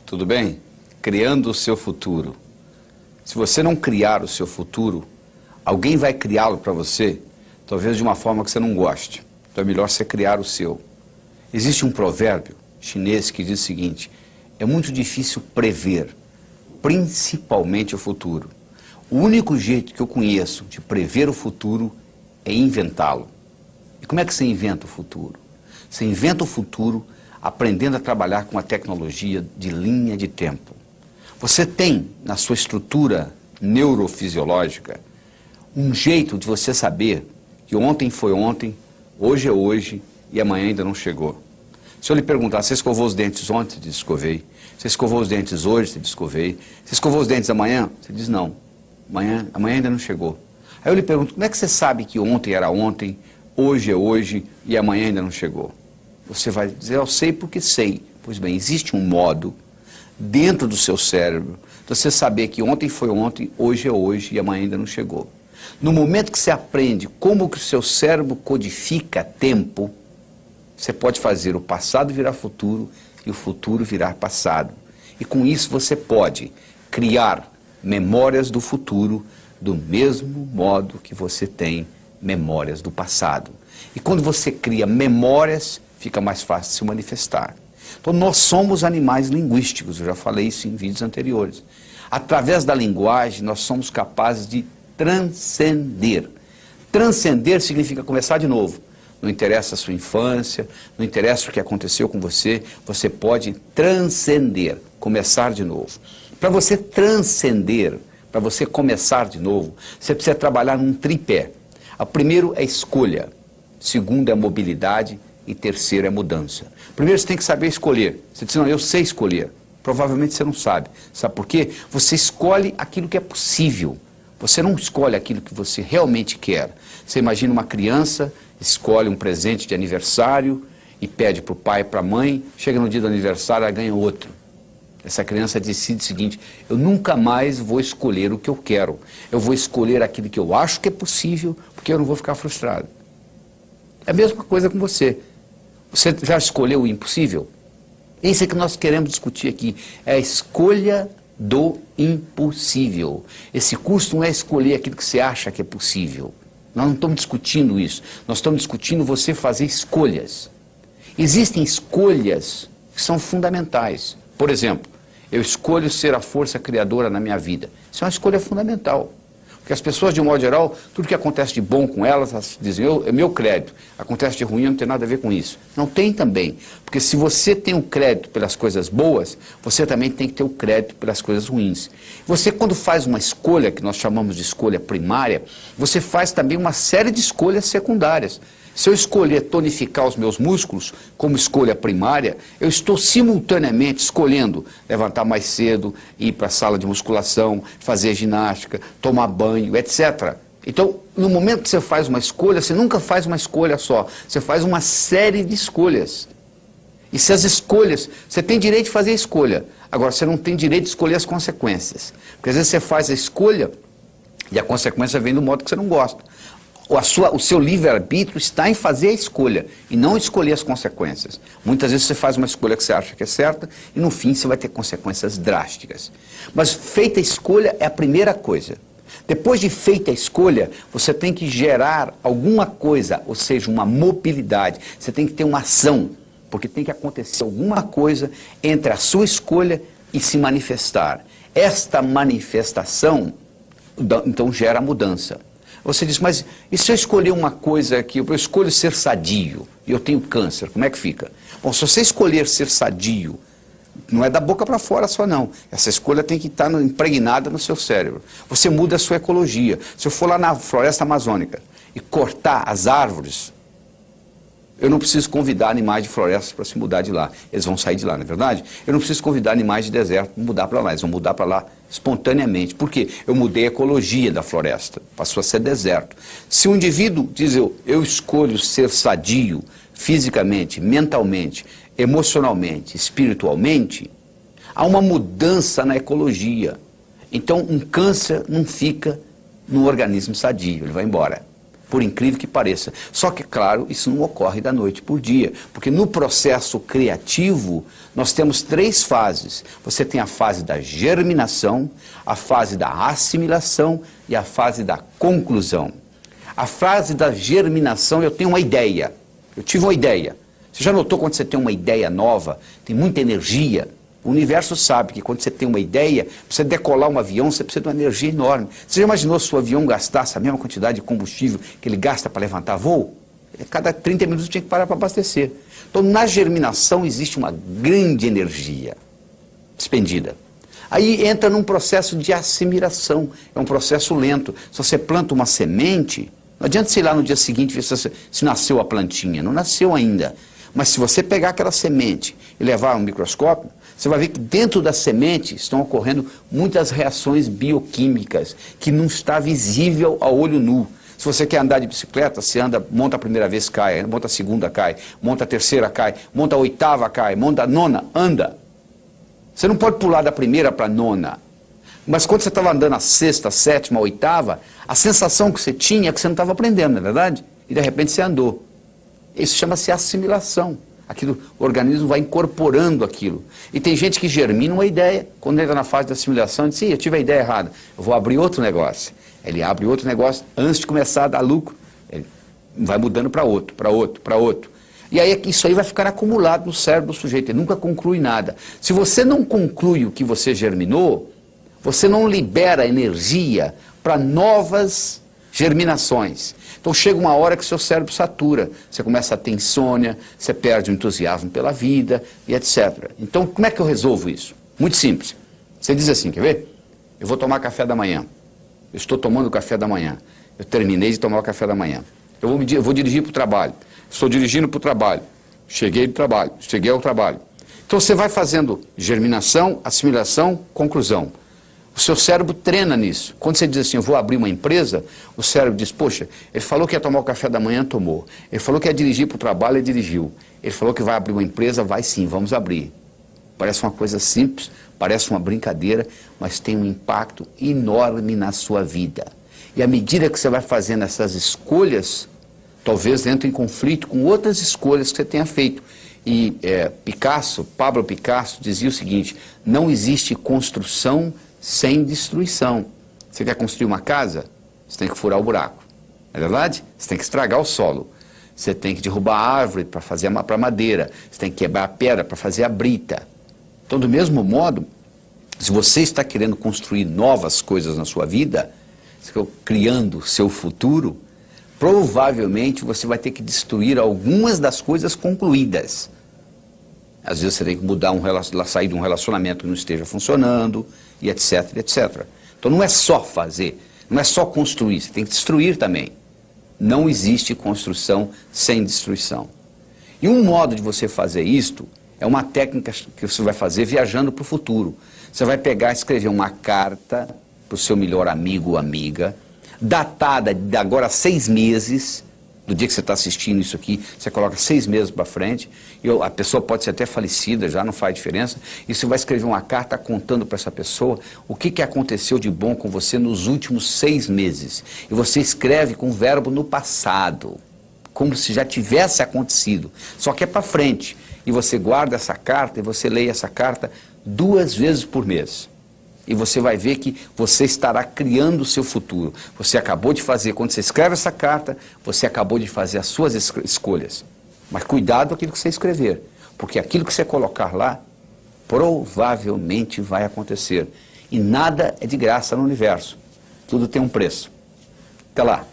tudo bem? Criando o seu futuro. Se você não criar o seu futuro, alguém vai criá-lo para você, talvez de uma forma que você não goste. Então é melhor você criar o seu. Existe um provérbio chinês que diz o seguinte: é muito difícil prever, principalmente o futuro. O único jeito que eu conheço de prever o futuro é inventá-lo. E como é que você inventa o futuro? Você inventa o futuro aprendendo a trabalhar com a tecnologia de linha de tempo. Você tem na sua estrutura neurofisiológica um jeito de você saber que ontem foi ontem, hoje é hoje e amanhã ainda não chegou. Se eu lhe perguntar, você escovou os dentes ontem? Você diz, escovei. Você escovou os dentes hoje? Você diz, escovei. Você escovou os dentes amanhã? Você diz, não. Amanhã ainda não chegou. Aí eu lhe pergunto, como é que você sabe que ontem era ontem, hoje é hoje e amanhã ainda não chegou? Você vai dizer, eu sei porque sei. Pois bem, existe um modo dentro do seu cérebro de você saber que ontem foi ontem, hoje é hoje e amanhã ainda não chegou. No momento que você aprende como que o seu cérebro codifica tempo, você pode fazer o passado virar futuro e o futuro virar passado. E com isso você pode criar memórias do futuro do mesmo modo que você tem memórias do passado. E quando você cria memórias, fica mais fácil de se manifestar. Então nós somos animais linguísticos, eu já falei isso em vídeos anteriores. Através da linguagem nós somos capazes de transcender. Transcender significa começar de novo. Não interessa a sua infância, não interessa o que aconteceu com você, você pode transcender, começar de novo. Para você transcender, para você começar de novo, você precisa trabalhar num tripé. O primeiro é escolha, segundo é mobilidade e terceiro é mudança. Primeiro você tem que saber escolher. Você diz, não, eu sei escolher. Provavelmente você não sabe. Sabe por quê? Você escolhe aquilo que é possível. Você não escolhe aquilo que você realmente quer. Você imagina uma criança, escolhe um presente de aniversário e pede para o pai e para a mãe, chega no dia do aniversário, ela ganha outro. Essa criança decide o seguinte, eu nunca mais vou escolher o que eu quero. Eu vou escolher aquilo que eu acho que é possível, porque eu não vou ficar frustrado. É a mesma coisa com você. Você já escolheu o impossível? Isso é que nós queremos discutir aqui. É a escolha do impossível. Esse curso não é escolher aquilo que você acha que é possível. Nós não estamos discutindo isso. Nós estamos discutindo você fazer escolhas. Existem escolhas que são fundamentais. Por exemplo, eu escolho ser a força criadora na minha vida. Isso é uma escolha fundamental. Porque as pessoas, de um modo geral, tudo que acontece de bom com elas dizem, é meu crédito. Acontece de ruim, não tem nada a ver com isso. Não tem também. Porque se você tem o crédito pelas coisas boas, você também tem que ter o crédito pelas coisas ruins. Você, quando faz uma escolha, que nós chamamos de escolha primária, você faz também uma série de escolhas secundárias. Se eu escolher tonificar os meus músculos como escolha primária, eu estou simultaneamente escolhendo levantar mais cedo, ir para a sala de musculação, fazer ginástica, tomar banho, etc. Então, no momento que você faz uma escolha, você nunca faz uma escolha só, você faz uma série de escolhas. E se as escolhas, você tem direito de fazer a escolha, agora você não tem direito de escolher as consequências. Porque às vezes você faz a escolha e a consequência vem do modo que você não gosta. O seu livre-arbítrio está em fazer a escolha e não escolher as consequências. Muitas vezes você faz uma escolha que você acha que é certa e no fim você vai ter consequências drásticas. Mas feita a escolha é a primeira coisa. Depois de feita a escolha, você tem que gerar alguma coisa, ou seja, uma mobilidade. Você tem que ter uma ação, porque tem que acontecer alguma coisa entre a sua escolha e se manifestar. Esta manifestação, então, gera mudança. Você diz, mas e se eu escolher uma coisa que eu escolho ser sadio e eu tenho câncer, como é que fica? Bom, se você escolher ser sadio, não é da boca para fora só não. Essa escolha tem que estar impregnada no seu cérebro. Você muda a sua ecologia. Se eu for lá na floresta amazônica e cortar as árvores, eu não preciso convidar animais de floresta para se mudar de lá. Eles vão sair de lá, não é verdade? Eu não preciso convidar animais de deserto para mudar para lá. Eles vão mudar para lá espontaneamente. Por quê? Eu mudei a ecologia da floresta. Passou a ser deserto. Se um indivíduo diz eu escolho ser sadio fisicamente, mentalmente, emocionalmente, espiritualmente, há uma mudança na ecologia. Então um câncer não fica no organismo sadio, ele vai embora. por incrível que pareça. Só que, claro, isso não ocorre da noite por dia, porque no processo criativo nós temos 3 fases. Você tem a fase da germinação, a fase da assimilação e a fase da conclusão. A fase da germinação, eu tenho uma ideia, eu tive uma ideia. Você já notou quando você tem uma ideia nova, tem muita energia? O universo sabe que quando você tem uma ideia, para você decolar um avião, você precisa de uma energia enorme. Você já imaginou se o avião gastasse a mesma quantidade de combustível que ele gasta para levantar voo? Cada 30 minutos tinha que parar para abastecer. Então, na germinação existe uma grande energia expendida. Aí entra num processo de assimilação, é um processo lento. Se você planta uma semente, não adianta você ir lá no dia seguinte ver se nasceu a plantinha, não nasceu ainda. Mas se você pegar aquela semente e levar a um microscópio, você vai ver que dentro da semente estão ocorrendo muitas reações bioquímicas que não está visível a olho nu. Se você quer andar de bicicleta, você anda, monta a primeira vez, cai, monta a segunda, cai, monta a terceira, cai, monta a oitava, cai, monta a nona, anda. Você não pode pular da primeira para a nona. Mas quando você estava andando a sexta, a sétima, a oitava, a sensação que você tinha é que você não estava aprendendo, não é verdade? E de repente você andou. Isso chama-se assimilação. Aquilo, o organismo vai incorporando aquilo. E tem gente que germina uma ideia, quando entra na fase de assimilação, diz, sim, eu tive a ideia errada, eu vou abrir outro negócio. Ele abre outro negócio, antes de começar a dar lucro, ele vai mudando para outro, para outro, para outro. E aí isso aí vai ficar acumulado no cérebro do sujeito, ele nunca conclui nada. Se você não conclui o que você germinou, você não libera energia para novas germinações. Então chega uma hora que seu cérebro satura, você começa a ter insônia, você perde o entusiasmo pela vida e etc. Então como é que eu resolvo isso? Muito simples. Você diz assim, quer ver? Eu vou tomar café da manhã. Eu estou tomando café da manhã. Eu terminei de tomar o café da manhã. Eu vou dirigir para o trabalho. Estou dirigindo para o trabalho. Cheguei do trabalho. Cheguei ao trabalho. Então você vai fazendo germinação, assimilação, conclusão. O seu cérebro treina nisso. Quando você diz assim, eu vou abrir uma empresa, o cérebro diz, poxa, ele falou que ia tomar o café da manhã, tomou. Ele falou que ia dirigir para o trabalho, ele dirigiu. Ele falou que vai abrir uma empresa, vai sim, vamos abrir. Parece uma coisa simples, parece uma brincadeira, mas tem um impacto enorme na sua vida. E à medida que você vai fazendo essas escolhas, talvez entre em conflito com outras escolhas que você tenha feito. E Pablo Picasso dizia o seguinte, não existe construção sem destruição. Você quer construir uma casa? Você tem que furar o buraco. Não é verdade? Você tem que estragar o solo. Você tem que derrubar a árvore para fazer para madeira. Você tem que quebrar a pedra para fazer a brita. Então, do mesmo modo, se você está querendo construir novas coisas na sua vida, criando seu futuro, provavelmente você vai ter que destruir algumas das coisas concluídas. Às vezes você tem que mudar sair de um relacionamento que não esteja funcionando, e etc, etc. Então não é só fazer, não é só construir, você tem que destruir também. Não existe construção sem destruição. E um modo de você fazer isto é uma técnica que você vai fazer viajando para o futuro. Você vai pegar e escrever uma carta para o seu melhor amigo ou amiga, datada de agora 6 meses, do dia que você está assistindo isso aqui, você coloca 6 meses para frente, e a pessoa pode ser até falecida, já não faz diferença, e você vai escrever uma carta contando para essa pessoa o que aconteceu de bom com você nos últimos 6 meses. E você escreve com o verbo no passado, como se já tivesse acontecido, só que é para frente. E você guarda essa carta e você lê essa carta 2 vezes por mês. E você vai ver que você estará criando o seu futuro. Você acabou de fazer, quando você escreve essa carta, você acabou de fazer as suas escolhas. Mas cuidado com aquilo que você escrever, porque aquilo que você colocar lá, provavelmente vai acontecer. E nada é de graça no universo. Tudo tem um preço. Até lá.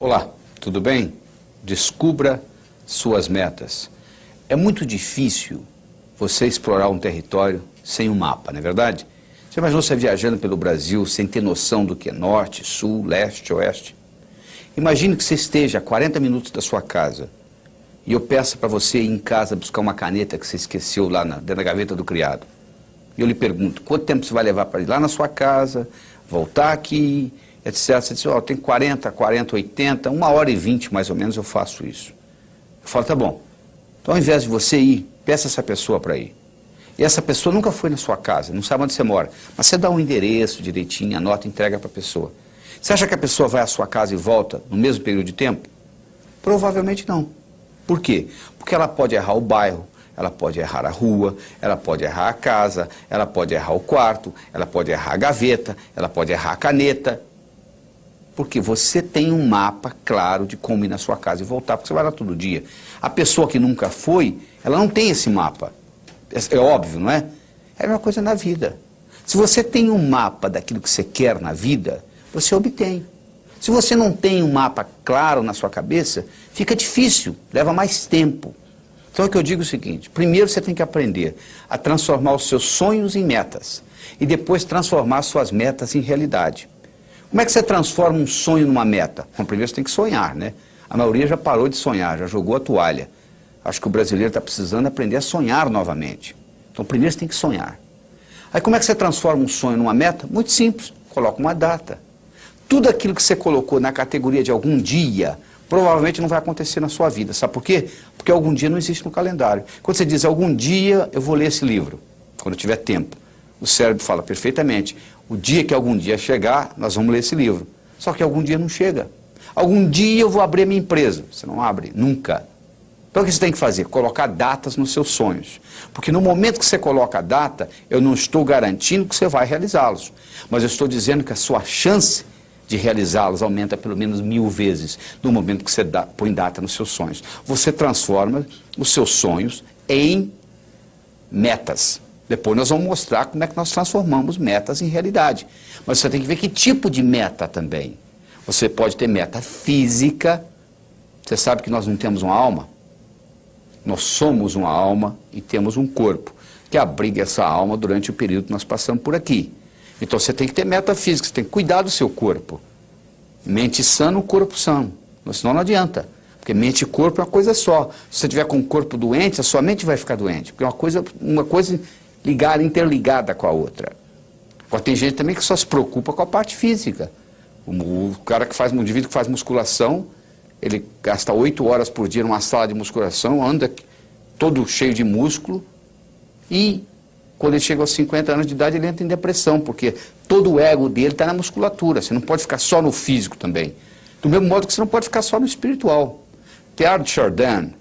Olá, tudo bem? Descubra suas metas. É muito difícil você explorar um território sem um mapa, não é verdade? Você imaginou você viajando pelo Brasil sem ter noção do que é norte, sul, leste, oeste? Imagine que você esteja a 40 minutos da sua casa e eu peço para você ir em casa buscar uma caneta que você esqueceu lá dentro da gaveta do criado. E eu lhe pergunto, quanto tempo você vai levar para ir lá na sua casa, voltar aqui, etc. Você diz, ó, tem 40, 80, 1h20 mais ou menos eu faço isso. Eu falo, tá bom. Então ao invés de você ir, peça essa pessoa para ir. E essa pessoa nunca foi na sua casa, não sabe onde você mora. Mas você dá um endereço direitinho, anota e entrega para a pessoa. Você acha que a pessoa vai à sua casa e volta no mesmo período de tempo? Provavelmente não. Por quê? Porque ela pode errar o bairro, ela pode errar a rua, ela pode errar a casa, ela pode errar o quarto, ela pode errar a gaveta, ela pode errar a caneta. Porque você tem um mapa claro de como ir na sua casa e voltar, porque você vai lá todo dia. A pessoa que nunca foi, ela não tem esse mapa. É óbvio, não é? É a mesma coisa na vida. Se você tem um mapa daquilo que você quer na vida, você obtém. Se você não tem um mapa claro na sua cabeça, fica difícil, leva mais tempo. Então é que eu digo o seguinte, primeiro você tem que aprender a transformar os seus sonhos em metas e depois transformar suas metas em realidade. Como é que você transforma um sonho numa meta? Bom, primeiro você tem que sonhar, né? A maioria já parou de sonhar, já jogou a toalha. Acho que o brasileiro está precisando aprender a sonhar novamente. Então primeiro você tem que sonhar. Aí como é que você transforma um sonho numa meta? Muito simples, coloca uma data. Tudo aquilo que você colocou na categoria de algum dia, provavelmente não vai acontecer na sua vida. Sabe por quê? Porque algum dia não existe no calendário. Quando você diz, algum dia eu vou ler esse livro, quando eu tiver tempo, o cérebro fala perfeitamente, o dia que algum dia chegar, nós vamos ler esse livro. Só que algum dia não chega. Algum dia eu vou abrir a minha empresa. Você não abre, nunca. Então o que você tem que fazer? Colocar datas nos seus sonhos. Porque no momento que você coloca a data, eu não estou garantindo que você vai realizá-los. Mas eu estou dizendo que a sua chance de realizá-los aumenta pelo menos 1000 vezes no momento que você põe data nos seus sonhos. Você transforma os seus sonhos em metas. Depois nós vamos mostrar como é que nós transformamos metas em realidade. Mas você tem que ver que tipo de meta também. Você pode ter meta física. Você sabe que nós não temos uma alma? Nós somos uma alma e temos um corpo que abriga essa alma durante o período que nós passamos por aqui. Então você tem que ter meta física, você tem que cuidar do seu corpo. Mente sã, corpo são. Senão não adianta. Porque mente e corpo é uma coisa só. Se você tiver com o corpo doente, a sua mente vai ficar doente. Porque é uma coisa ligada, interligada com a outra. Agora tem gente também que só se preocupa com a parte física. O cara que faz, o indivíduo que faz musculação, ele gasta 8 horas por dia numa sala de musculação, anda todo cheio de músculo e quando ele chega aos 50 anos de idade ele entra em depressão, porque todo o ego dele está na musculatura. Você não pode ficar só no físico também. Do mesmo modo que você não pode ficar só no espiritual. Teilhard de Chardin,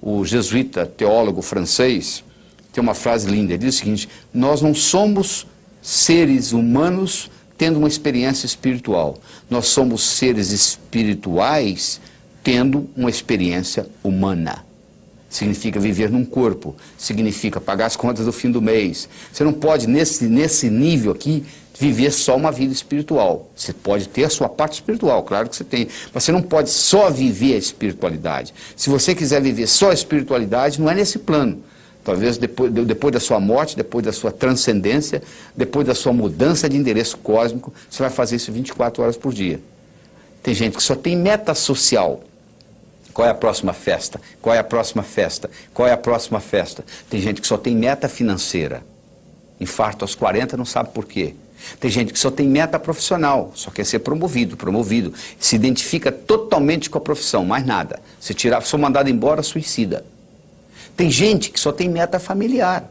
o jesuíta teólogo francês, tem uma frase linda, ele diz o seguinte, nós não somos seres humanos tendo uma experiência espiritual, nós somos seres espirituais tendo uma experiência humana. Significa viver num corpo, significa pagar as contas do fim do mês. Você não pode, nesse nível aqui, viver só uma vida espiritual. Você pode ter a sua parte espiritual, claro que você tem, mas você não pode só viver a espiritualidade. Se você quiser viver só a espiritualidade, não é nesse plano. Talvez depois da sua morte, depois da sua transcendência, depois da sua mudança de endereço cósmico, você vai fazer isso 24 horas por dia. Tem gente que só tem meta social. Qual é a próxima festa? Qual é a próxima festa? Qual é a próxima festa? Tem gente que só tem meta financeira. Infarto aos 40, não sabe por quê. Tem gente que só tem meta profissional, só quer ser promovido. Se identifica totalmente com a profissão, mais nada. Se for mandado embora, suicida. Tem gente que só tem meta familiar.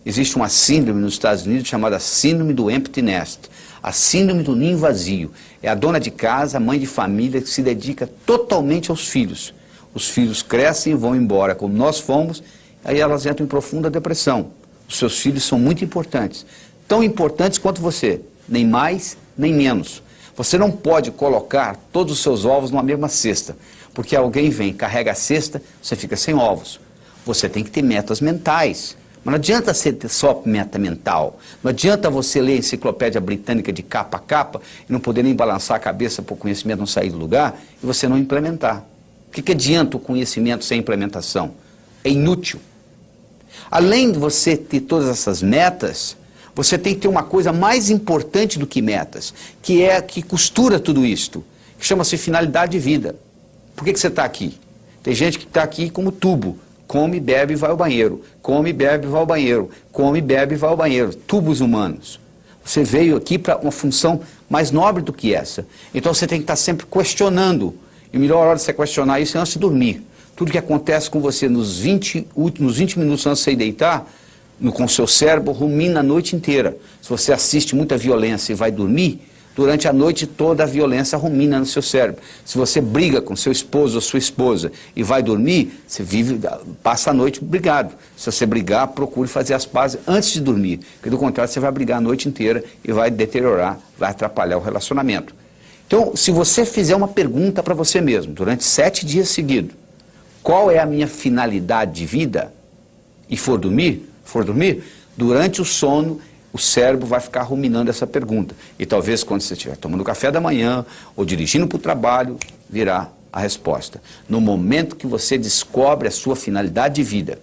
Existe uma síndrome nos Estados Unidos chamada síndrome do empty nest. A síndrome do ninho vazio. É a dona de casa, a mãe de família que se dedica totalmente aos filhos. Os filhos crescem e vão embora, como nós fomos, aí elas entram em profunda depressão. Os seus filhos são muito importantes. Tão importantes quanto você, nem mais, nem menos. Você não pode colocar todos os seus ovos numa mesma cesta, porque alguém vem, carrega a cesta, você fica sem ovos. Você tem que ter metas mentais. Mas não adianta você ter só meta mental. Não adianta você ler a enciclopédia britânica de capa a capa e não poder nem balançar a cabeça para o conhecimento não sair do lugar e você não implementar. O que adianta o conhecimento sem implementação? É inútil. Além de você ter todas essas metas, você tem que ter uma coisa mais importante do que metas, que é que costura tudo isto, que chama-se finalidade de vida. Por que você está aqui? Tem gente que está aqui como tubo. Come, bebe e vai ao banheiro. Come, bebe e vai ao banheiro. Come, bebe e vai ao banheiro. Tubos humanos. Você veio aqui para uma função mais nobre do que essa. Então você tem que estar sempre questionando. E a melhor hora de você questionar isso é antes de dormir. Tudo que acontece com você nos 20 minutos antes de você ir deitar, com o seu cérebro, rumina a noite inteira. Se você assiste muita violência e vai dormir, durante a noite toda a violência rumina no seu cérebro. Se você briga com seu esposo ou sua esposa e vai dormir, você passa a noite brigado. Se você brigar, procure fazer as pazes antes de dormir, porque do contrário você vai brigar a noite inteira e vai deteriorar, vai atrapalhar o relacionamento. Então, se você fizer uma pergunta para você mesmo, durante 7 dias seguidos, qual é a minha finalidade de vida, e for dormir, durante o sono, o cérebro vai ficar ruminando essa pergunta. E talvez quando você estiver tomando café da manhã ou dirigindo para o trabalho, virá a resposta. No momento que você descobre a sua finalidade de vida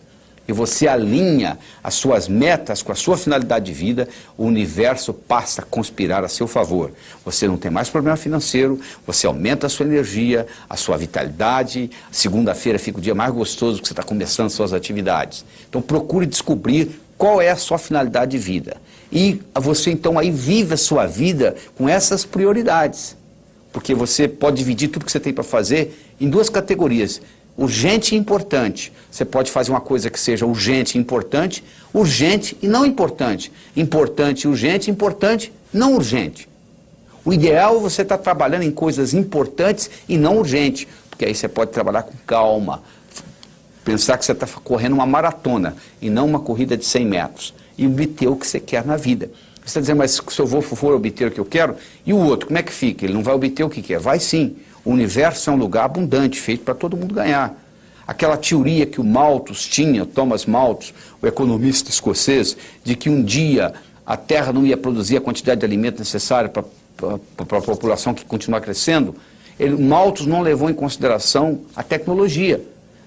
e você alinha as suas metas com a sua finalidade de vida, o universo passa a conspirar a seu favor. Você não tem mais problema financeiro, você aumenta a sua energia, a sua vitalidade. Segunda-feira fica o dia mais gostoso que você está começando suas atividades. Então procure descobrir qual é a sua finalidade de vida. E você então aí vive a sua vida com essas prioridades. Porque você pode dividir tudo que você tem para fazer em 2 categorias. Urgente e importante. Você pode fazer uma coisa que seja urgente e importante, urgente e não importante. Importante e urgente, importante e não urgente. O ideal é você estar trabalhando em coisas importantes e não urgentes. Porque aí você pode trabalhar com calma. Pensar que você está correndo uma maratona e não uma corrida de 100 metros. E obter o que você quer na vida. Você está dizendo, mas se eu for obter o que eu quero, e o outro, como é que fica? Ele não vai obter o que quer? Vai sim. O universo é um lugar abundante, feito para todo mundo ganhar. Aquela teoria que o Malthus tinha, Thomas Malthus, o economista escocês, de que um dia a Terra não ia produzir a quantidade de alimento necessária para a população que continua crescendo, Malthus não levou em consideração a tecnologia.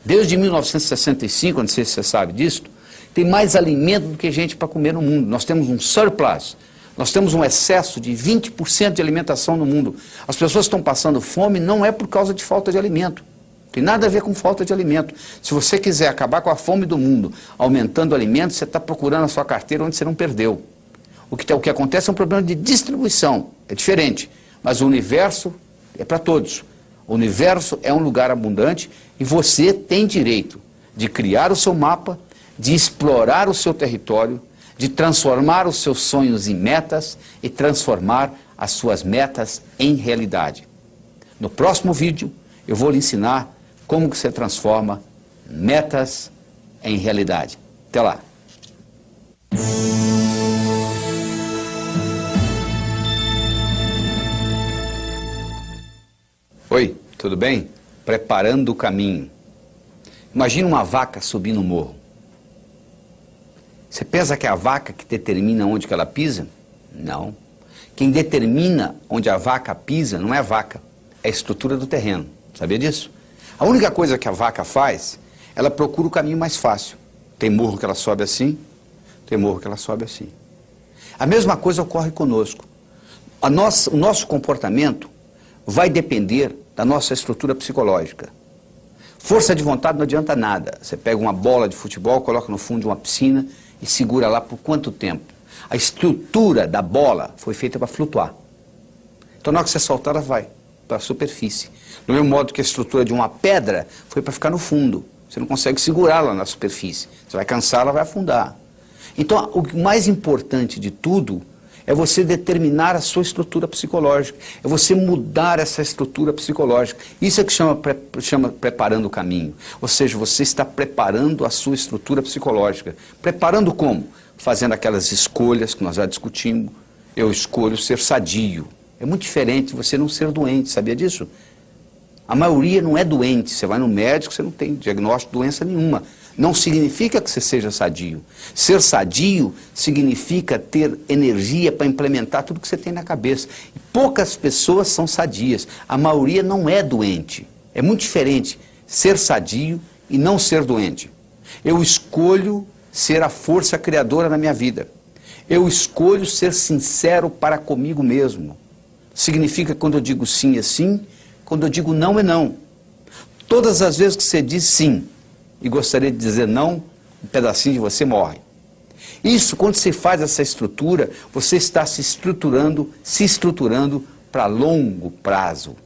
Desde 1965, não sei se você sabe disso, tem mais alimento do que gente para comer no mundo. Nós temos um surplus. Nós temos um excesso de 20% de alimentação no mundo. As pessoas estão passando fome não é por causa de falta de alimento. Tem nada a ver com falta de alimento. Se você quiser acabar com a fome do mundo, aumentando o alimento, você está procurando a sua carteira onde você não perdeu. O que acontece é um problema de distribuição. É diferente. Mas o universo é para todos. O universo é um lugar abundante e você tem direito de criar o seu mapa, de explorar o seu território, de transformar os seus sonhos em metas e transformar as suas metas em realidade. No próximo vídeo, eu vou lhe ensinar como que você transforma metas em realidade. Até lá! Oi, tudo bem? Preparando o caminho. Imagina uma vaca subindo um morro. Você pensa que é a vaca que determina onde que ela pisa? Não. Quem determina onde a vaca pisa não é a vaca, é a estrutura do terreno. Sabia disso? A única coisa que a vaca faz, ela procura o caminho mais fácil. Tem morro que ela sobe assim, tem morro que ela sobe assim. A mesma coisa ocorre conosco. O nosso comportamento vai depender da nossa estrutura psicológica. Força de vontade não adianta nada. Você pega uma bola de futebol, coloca no fundo de uma piscina e segura lá por quanto tempo? A estrutura da bola foi feita para flutuar. Então, na hora que você soltar, ela vai para a superfície. Do mesmo modo que a estrutura de uma pedra foi para ficar no fundo. Você não consegue segurá-la na superfície. Você vai cansar, ela vai afundar. Então, o mais importante de tudo é você determinar a sua estrutura psicológica. É você mudar essa estrutura psicológica. Isso é que chama preparando o caminho. Ou seja, você está preparando a sua estrutura psicológica. Preparando como? Fazendo aquelas escolhas que nós já discutimos. Eu escolho ser sadio. É muito diferente de você não ser doente, sabia disso? A maioria não é doente. Você vai no médico, você não tem diagnóstico de doença nenhuma. Não significa que você seja sadio. Ser sadio significa ter energia para implementar tudo que você tem na cabeça. E poucas pessoas são sadias. A maioria não é doente. É muito diferente ser sadio e não ser doente. Eu escolho ser a força criadora na minha vida. Eu escolho ser sincero para comigo mesmo. Significa quando eu digo sim é sim, quando eu digo não é não. Todas as vezes que você diz sim e gostaria de dizer não, um pedacinho de você morre. Isso, quando você faz essa estrutura, você está se estruturando para longo prazo,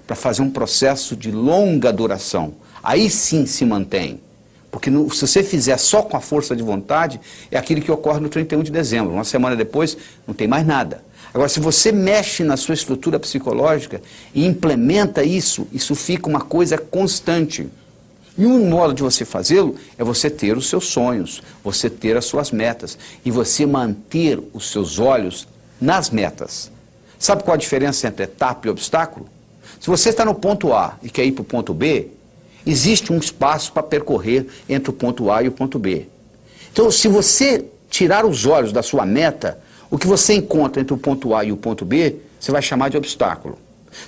para fazer um processo de longa duração. Aí sim se mantém. Porque se você fizer só com a força de vontade, é aquilo que ocorre no 31 de dezembro. Uma semana depois, não tem mais nada. Agora, se você mexe na sua estrutura psicológica e implementa isso, isso fica uma coisa constante. E um modo de você fazê-lo é você ter os seus sonhos, você ter as suas metas e você manter os seus olhos nas metas. Sabe qual a diferença entre etapa e obstáculo? Se você está no ponto A e quer ir para o ponto B, existe um espaço para percorrer entre o ponto A e o ponto B. Então, se você tirar os olhos da sua meta, o que você encontra entre o ponto A e o ponto B, você vai chamar de obstáculo.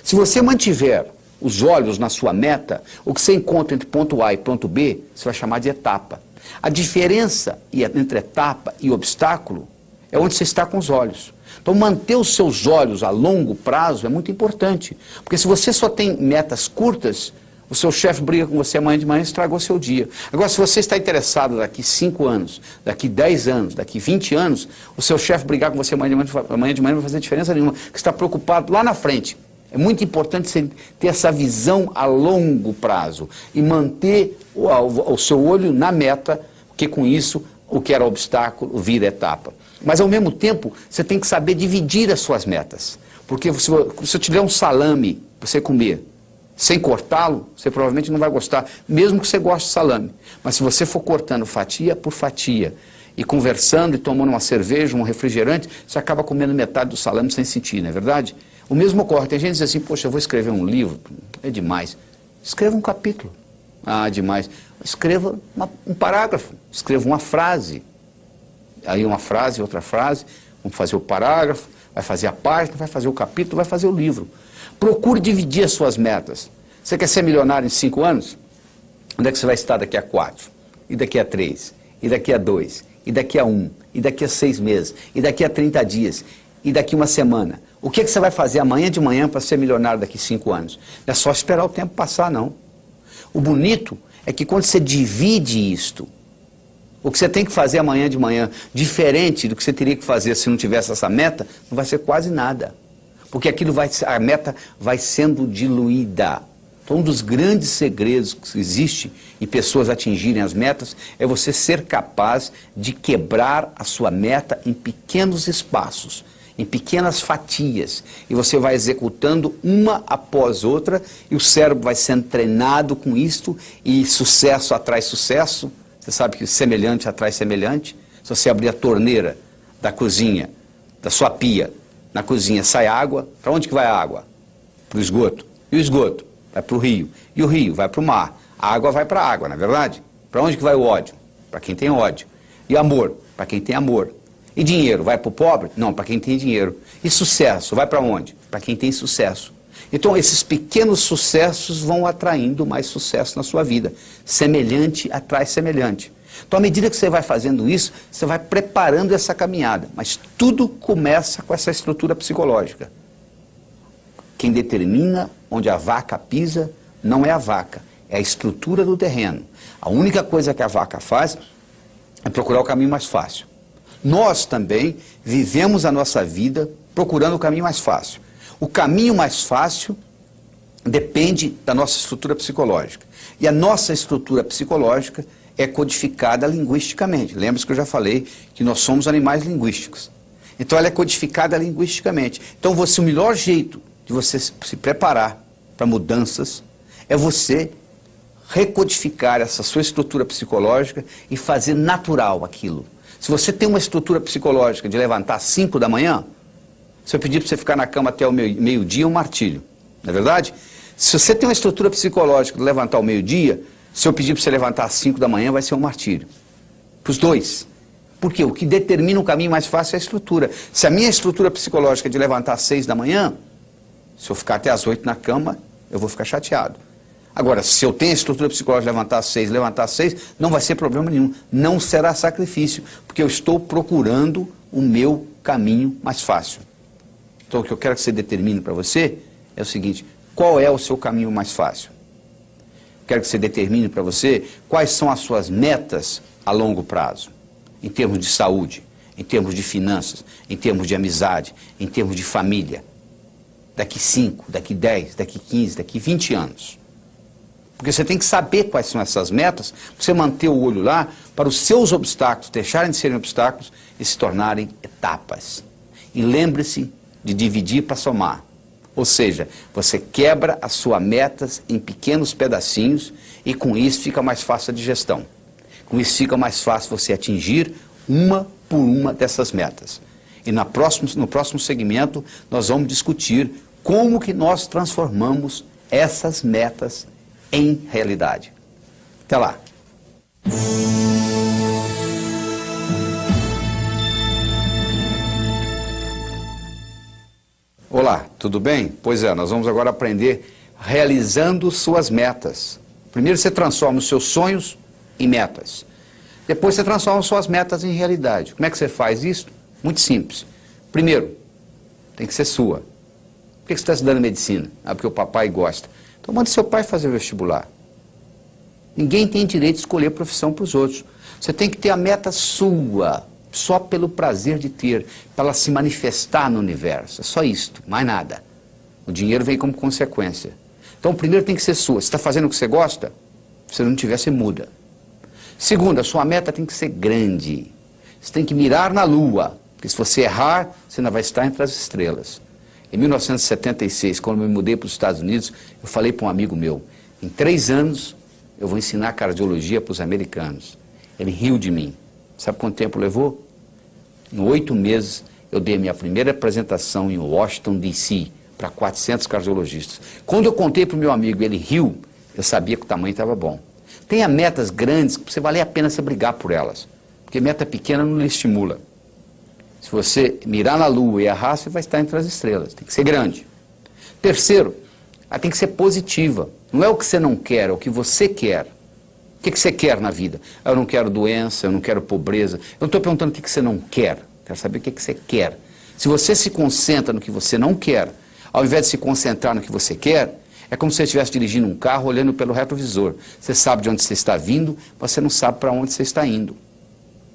Se você mantiver os olhos na sua meta, o que você encontra entre ponto A e ponto B, você vai chamar de etapa. A diferença entre etapa e obstáculo é onde você está com os olhos. Então, manter os seus olhos a longo prazo é muito importante. Porque se você só tem metas curtas, o seu chefe briga com você amanhã de manhã e estragou seu dia. Agora, se você está interessado daqui 5 anos, daqui 10 anos, daqui 20 anos, o seu chefe brigar com você amanhã de manhã não vai fazer diferença nenhuma, porque você está preocupado lá na frente. É muito importante você ter essa visão a longo prazo e manter o seu olho na meta, porque com isso o que era obstáculo vira etapa. Mas ao mesmo tempo, você tem que saber dividir as suas metas. Porque se eu tiver um salame para você comer, sem cortá-lo, você provavelmente não vai gostar, mesmo que você goste de salame. Mas se você for cortando fatia por fatia, e conversando e tomando uma cerveja, um refrigerante, você acaba comendo metade do salame sem sentir, não é verdade? O mesmo ocorre. Tem gente que diz assim, poxa, eu vou escrever um livro, é demais. Escreva um capítulo. Ah, demais. Escreva um parágrafo, escreva uma frase. Aí uma frase, outra frase, vamos fazer o parágrafo, vai fazer a página, vai fazer o capítulo, vai fazer o livro. Procure dividir as suas metas. Você quer ser milionário em 5 anos? Onde é que você vai estar daqui a 4? E daqui a 3? E daqui a 2? E daqui a 1? E daqui a 6 meses? E daqui a 30 dias? E daqui a uma semana? O que é que você vai fazer amanhã de manhã para ser milionário daqui a 5 anos? Não é só esperar o tempo passar, não. O bonito é que quando você divide isto, o que você tem que fazer amanhã de manhã, diferente do que você teria que fazer se não tivesse essa meta, não vai ser quase nada. Porque a meta vai sendo diluída. Então, um dos grandes segredos que existe em pessoas atingirem as metas é você ser capaz de quebrar a sua meta em pequenos espaços, em pequenas fatias. E você vai executando uma após outra e o cérebro vai sendo treinado com isto e sucesso atrai sucesso. Você sabe que semelhante atrai semelhante. Se você abrir a torneira da cozinha, da sua pia, na cozinha sai água, para onde que vai a água? Para o esgoto. E o esgoto? Vai para o rio. E o rio vai para o mar. A água vai para a água, não é verdade? Para onde que vai o ódio? Para quem tem ódio. E amor? Para quem tem amor. E dinheiro? Vai para o pobre? Não, para quem tem dinheiro. E sucesso? Vai para onde? Para quem tem sucesso. Então, esses pequenos sucessos vão atraindo mais sucesso na sua vida. Semelhante atrai semelhante. Então, à medida que você vai fazendo isso, você vai preparando essa caminhada. Mas tudo começa com essa estrutura psicológica. Quem determina onde a vaca pisa não é a vaca, é a estrutura do terreno. A única coisa que a vaca faz é procurar o caminho mais fácil. Nós também vivemos a nossa vida procurando o caminho mais fácil. O caminho mais fácil depende da nossa estrutura psicológica. E a nossa estrutura psicológica é codificada linguisticamente. Lembra-se que eu já falei que nós somos animais linguísticos. Então ela é codificada linguisticamente. Então o melhor jeito de você se preparar para mudanças é você recodificar essa sua estrutura psicológica e fazer natural aquilo. Se você tem uma estrutura psicológica de levantar às 5 da manhã, se eu pedir para você ficar na cama até o meio-dia, é um martírio. Não é verdade? Se você tem uma estrutura psicológica de levantar ao meio-dia, se eu pedir para você levantar às 5 da manhã, vai ser um martírio. Para os dois. Porque o que determina o caminho mais fácil é a estrutura. Se a minha estrutura psicológica é de levantar às 6 da manhã, se eu ficar até às 8 na cama, eu vou ficar chateado. Agora, se eu tenho a estrutura psicológica de levantar às 6, não vai ser problema nenhum. Não será sacrifício, porque eu estou procurando o meu caminho mais fácil. Então, o que eu quero que você determine para você é o seguinte: qual é o seu caminho mais fácil? Quero que você determine para você quais são as suas metas a longo prazo, em termos de saúde, em termos de finanças, em termos de amizade, em termos de família. Daqui 5, daqui 10, daqui 15, daqui 20 anos. Porque você tem que saber quais são essas metas, para você manter o olho lá, para os seus obstáculos deixarem de serem obstáculos e se tornarem etapas. E lembre-se de dividir para somar. Ou seja, você quebra as suas metas em pequenos pedacinhos e com isso fica mais fácil a digestão. Com isso fica mais fácil você atingir uma por uma dessas metas. E no próximo segmento nós vamos discutir como que nós transformamos essas metas em realidade. Até lá! Olá, tudo bem? Pois é, nós vamos agora aprender realizando suas metas. Primeiro você transforma os seus sonhos em metas. Depois você transforma suas metas em realidade. Como é que você faz isso? Muito simples. Primeiro, tem que ser sua. Por que você está estudando medicina? Ah, porque o papai gosta. Então manda seu pai fazer o vestibular. Ninguém tem direito de escolher profissão para os outros. Você tem que ter a meta sua, só pelo prazer de ter, para ela se manifestar no universo. É só isto, mais nada. O dinheiro vem como consequência. Então, primeiro tem que ser sua. Se está fazendo o que você gosta, se não tiver, você muda. Segundo, a sua meta tem que ser grande. Você tem que mirar na lua, porque se você errar, você não vai estar entre as estrelas. Em 1976, quando eu me mudei para os Estados Unidos, eu falei para um amigo meu, em 3 anos eu vou ensinar cardiologia para os americanos. Ele riu de mim. Sabe quanto tempo levou? Em 8 meses eu dei a minha primeira apresentação em Washington, D.C., para 400 cardiologistas. Quando eu contei para o meu amigo, ele riu, eu sabia que o tamanho estava bom. Tenha metas grandes, que você vale a pena você brigar por elas, porque meta pequena não lhe estimula. Se você mirar na lua e errar, você vai estar entre as estrelas. Tem que ser grande. Terceiro, ela tem que ser positiva. Não é o que você não quer, é o que você quer. O que você quer na vida? Eu não quero doença, eu não quero pobreza. Eu não estou perguntando o que você não quer. Quero saber o que você quer. Se você se concentra no que você não quer, ao invés de se concentrar no que você quer, é como se você estivesse dirigindo um carro olhando pelo retrovisor. Você sabe de onde você está vindo, você não sabe para onde você está indo.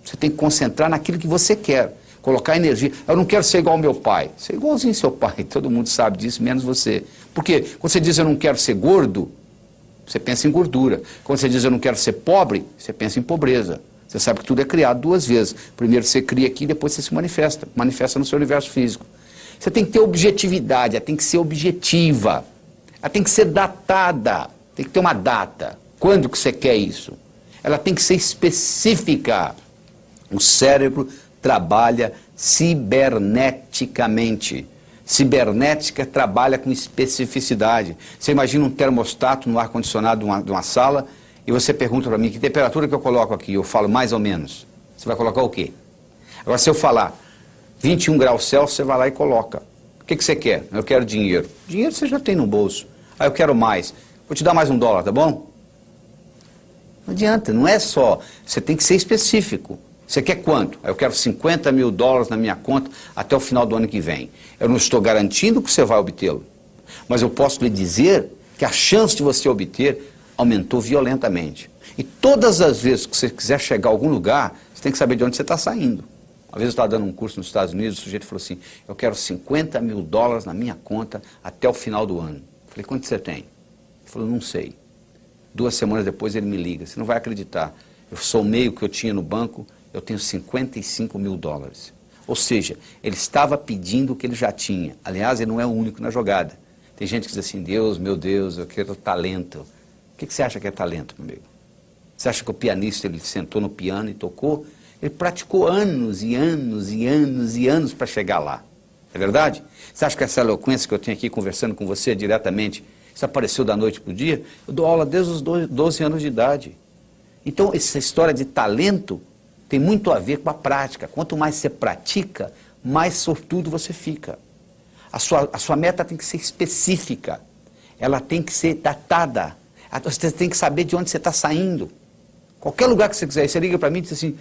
Você tem que concentrar naquilo que você quer. Colocar energia. Eu não quero ser igual ao meu pai. Ser igualzinho ao seu pai. Todo mundo sabe disso, menos você. Por quê? Quando você diz eu não quero ser gordo, você pensa em gordura. Quando você diz eu não quero ser pobre, você pensa em pobreza. Você sabe que tudo é criado 2 vezes. Primeiro você cria aqui, depois você se manifesta. Manifesta no seu universo físico. Você tem que ter objetividade, ela tem que ser objetiva. Ela tem que ser datada. Tem que ter uma data. Quando que você quer isso? Ela tem que ser específica. O cérebro trabalha ciberneticamente. Cibernética trabalha com especificidade. Você imagina um termostato no ar-condicionado de uma sala e você pergunta para mim que temperatura que eu coloco aqui. Eu falo mais ou menos. Você vai colocar o quê? Agora, se eu falar 21 graus Celsius, você vai lá e coloca. O que você quer? Eu quero dinheiro. Dinheiro você já tem no bolso. Ah, eu quero mais. Vou te dar mais $1, tá bom? Não adianta, não é só. Você tem que ser específico. Você quer quanto? Eu quero $50 mil na minha conta até o final do ano que vem. Eu não estou garantindo que você vai obtê-lo, mas eu posso lhe dizer que a chance de você obter aumentou violentamente. E todas as vezes que você quiser chegar a algum lugar, você tem que saber de onde você está saindo. Uma vez eu estava dando um curso nos Estados Unidos, o sujeito falou assim, eu quero $50 mil na minha conta até o final do ano. Eu falei, quanto você tem? Ele falou, não sei. 2 semanas depois ele me liga, você não vai acreditar. Eu somei o que eu tinha no banco, eu tenho $55 mil. Ou seja, ele estava pedindo o que ele já tinha. Aliás, ele não é o único na jogada. Tem gente que diz assim, Deus, meu Deus, eu quero talento. O que você acha que é talento, meu amigo? Você acha que o pianista, ele sentou no piano e tocou? Ele praticou anos e anos e anos e anos para chegar lá. É verdade? Você acha que essa eloquência que eu tenho aqui conversando com você diretamente, isso apareceu da noite para o dia? Eu dou aula desde os 12 anos de idade. Então, essa história de talento tem muito a ver com a prática. Quanto mais você pratica, mais sortudo você fica. A sua meta tem que ser específica. Ela tem que ser datada. Você tem que saber de onde você está saindo. Qualquer lugar que você quiser. Você liga para mim e diz assim,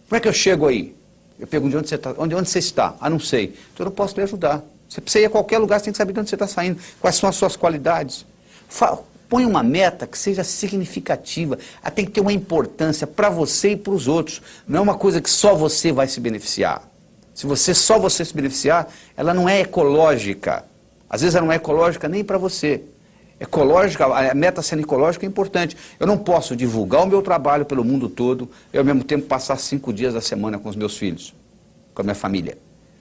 como é que eu chego aí? Eu pergunto de onde você está. Onde você está? Ah, não sei. Então eu não posso lhe ajudar. Você precisa ir a qualquer lugar, você tem que saber de onde você está saindo. Quais são as suas qualidades. Põe uma meta que seja significativa. Ela tem que ter uma importância para você e para os outros. Não é uma coisa que só você vai se beneficiar. Se só você se beneficiar, ela não é ecológica. Às vezes ela não é ecológica nem para você. Ecológica, a meta sendo ecológica é importante. Eu não posso divulgar o meu trabalho pelo mundo todo e ao mesmo tempo passar 5 dias da semana com os meus filhos, com a minha família.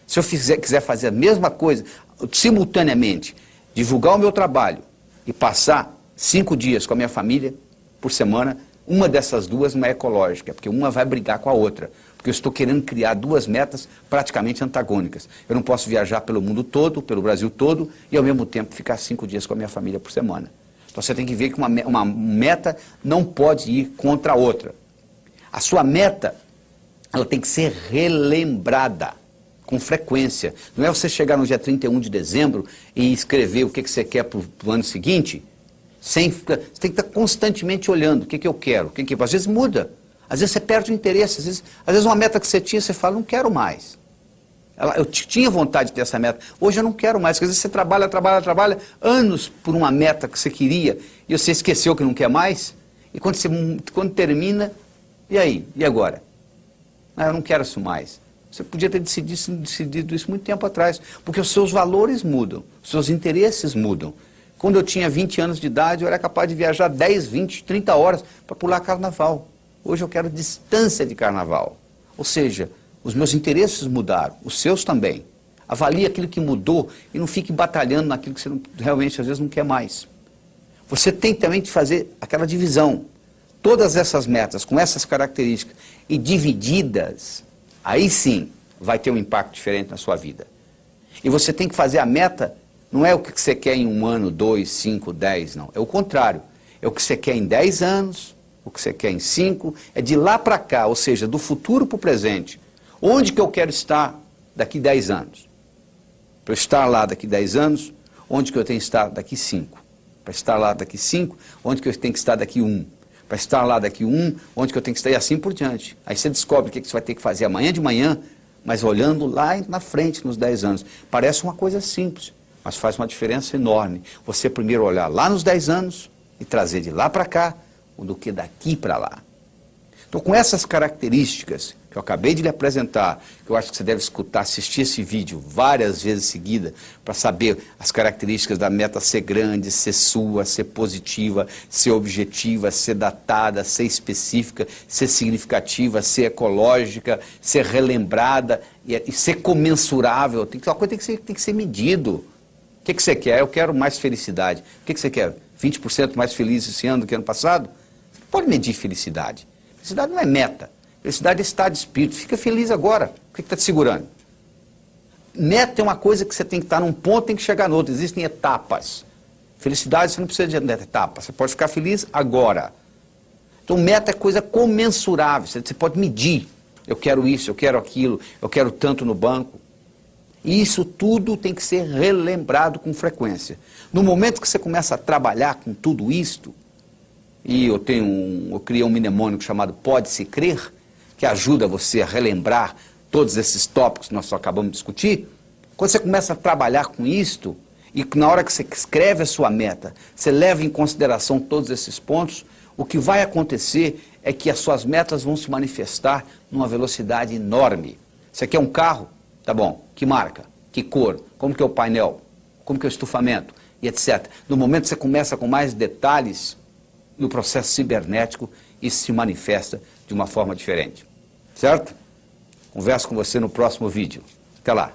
Se eu quiser fazer a mesma coisa, simultaneamente, divulgar o meu trabalho e passar 5 dias com a minha família por semana, uma dessas duas não é ecológica, porque uma vai brigar com a outra. Porque eu estou querendo criar 2 metas praticamente antagônicas. Eu não posso viajar pelo mundo todo, pelo Brasil todo, e ao mesmo tempo ficar 5 dias com a minha família por semana. Então você tem que ver que uma meta não pode ir contra a outra. A sua meta, ela tem que ser relembrada com frequência. Não é você chegar no dia 31 de dezembro e escrever o que você quer para o ano seguinte. Você tem que estar constantemente olhando o que eu quero. Às vezes muda. Às vezes você perde o interesse, às vezes uma meta que você tinha, você fala, não quero mais. Eu tinha vontade de ter essa meta, hoje eu não quero mais. Porque às vezes você trabalha anos por uma meta que você queria e você esqueceu que não quer mais. E quando termina, e aí? E agora? Eu não quero isso mais. Você podia ter decidido isso muito tempo atrás, porque os seus valores mudam, os seus interesses mudam. Quando eu tinha 20 anos de idade, eu era capaz de viajar 10, 20, 30 horas para pular carnaval. Hoje eu quero distância de carnaval. Ou seja, os meus interesses mudaram, os seus também. Avalie aquilo que mudou e não fique batalhando naquilo que você realmente às vezes não quer mais. Você tem também de fazer aquela divisão. Todas essas metas com essas características e divididas, aí sim vai ter um impacto diferente na sua vida. E você tem que fazer a meta, não é o que você quer em 1 ano, 2, 5, 10, não. É o contrário. É o que você quer em 10 anos, o que você quer em 5, é de lá para cá, ou seja, do futuro para o presente. Onde que eu quero estar daqui 10 anos? Para eu estar lá daqui 10 anos, onde que eu tenho que estar daqui 5? Para estar lá daqui 5, onde que eu tenho que estar daqui 1? Para estar lá daqui 1, onde que eu tenho que estar? E assim por diante. Aí você descobre o que você vai ter que fazer amanhã de manhã, mas olhando lá na frente, nos 10 anos. Parece uma coisa simples, mas faz uma diferença enorme. Você primeiro olhar lá nos 10 anos e trazer de lá para cá, do que daqui para lá. Então, com essas características que eu acabei de lhe apresentar, que eu acho que você deve escutar, assistir esse vídeo várias vezes seguida, para saber as características da meta ser grande, ser sua, ser positiva, ser objetiva, ser datada, ser específica, ser significativa, ser ecológica, ser relembrada e ser comensurável. Uma coisa tem que ser medido. O que você quer? Eu quero mais felicidade. O que você quer? 20% mais feliz esse ano do que ano passado? Você não pode medir felicidade. Felicidade não é meta. Felicidade é estado de espírito. Fica feliz agora. O que está te segurando? Meta é uma coisa que você tem que estar num ponto, tem que chegar no outro. Existem etapas. Felicidade você não precisa de etapa. Você pode ficar feliz agora. Então meta é coisa comensurável. Você pode medir. Eu quero isso, eu quero aquilo, eu quero tanto no banco. E isso tudo tem que ser relembrado com frequência. No momento que você começa a trabalhar com tudo isto, e eu criei um mnemônico chamado Pode-se Crer, que ajuda você a relembrar todos esses tópicos que nós só acabamos de discutir. Quando você começa a trabalhar com isto, e na hora que você escreve a sua meta, você leva em consideração todos esses pontos, o que vai acontecer é que as suas metas vão se manifestar numa velocidade enorme. Você quer um carro? Tá bom. Que marca? Que cor? Como que é o painel? Como que é o estufamento? E etc. No momento que você começa com mais detalhes, no processo cibernético, isso se manifesta de uma forma diferente. Certo? Converso com você no próximo vídeo. Até lá.